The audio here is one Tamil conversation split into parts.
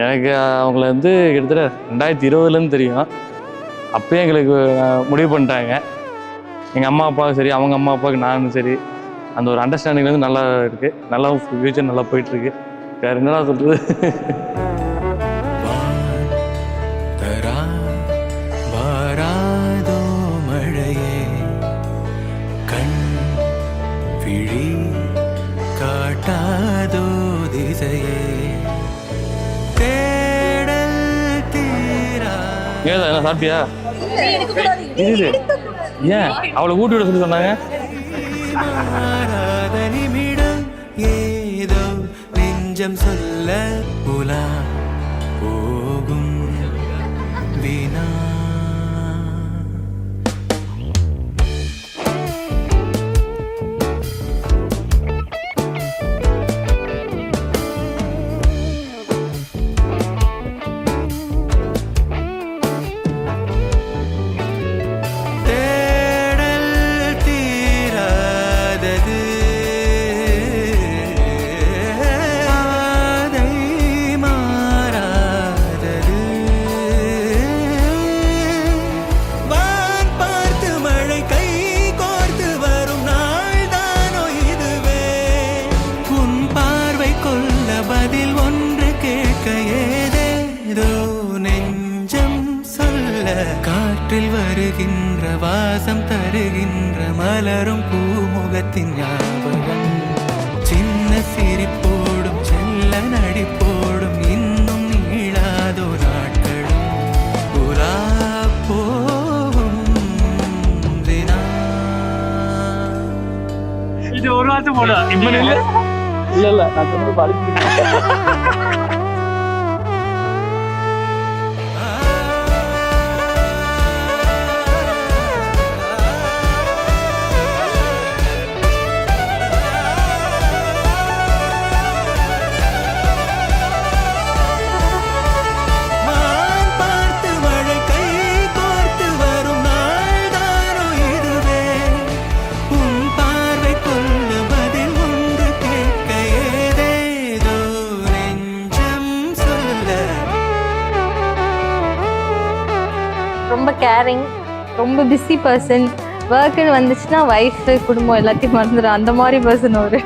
எனக்கு அவங்கள வந்து கிட்டத்தட்ட 2020 தெரியும். அப்பயே எங்களுக்கு முடிவு பண்ணிட்டாங்க. எங்கள் அம்மா அப்பாவுக்கும் சரி, அவங்க அம்மா அப்பாவுக்கு நானும் சரி, அந்த ஒரு அண்டர்ஸ்டாண்டிங் வந்து நல்லா இருக்குது. நல்லா ஃப்யூச்சர் நல்லா போயிட்டுருக்கு. வேறு என்னடா சொல்கிறது. காட்டாதோ திசையே தேடல் தீரா. ஏதா என்ன சாப்பிட்டியா? இது ஏன் அவளை ஊட்டி விட சொல்லி சொன்னாங்க? நிமிடம் ஏதோ நெஞ்சம் சொல்ல புலா போகும் வீணா. காற்றில் வருகின்ற வாசம் தருகின்ற மலரும் பூமுகத்தின் ஞாபகம். சின்ன சிரிப்போடும் செல்ல நடிப்போடும் இன்னும் நீளாதோ நாட்களும் புறா போகும் தினா. இது ஒரு வாரத்து போட இல்ல நான் சொன்னது பாதிப்பு. ரொம்ப கேரிங், ரொம்ப பிஸி பர்சன். ஒர்க்குன்னு வந்துச்சுன்னா ஒய்ஃபு குடும்பம் எல்லாத்தையும் மறந்துடும். அந்த மாதிரி பர்சன் ஒரு.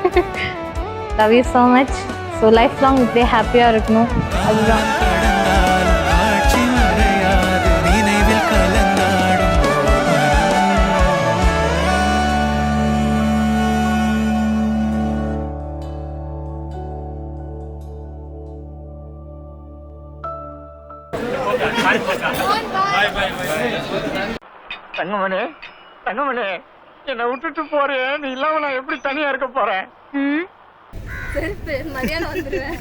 Love you so much. So life long இப்படியே ஹாப்பியாக இருக்கணும். அதுதான். தங்கமணி, தங்கமணி, என்னை விட்டுட்டு போறேன். நீ இல்லாம நான் எப்படி தனியா இருக்க போறேன்? மதியானம் வந்துடுவேன்.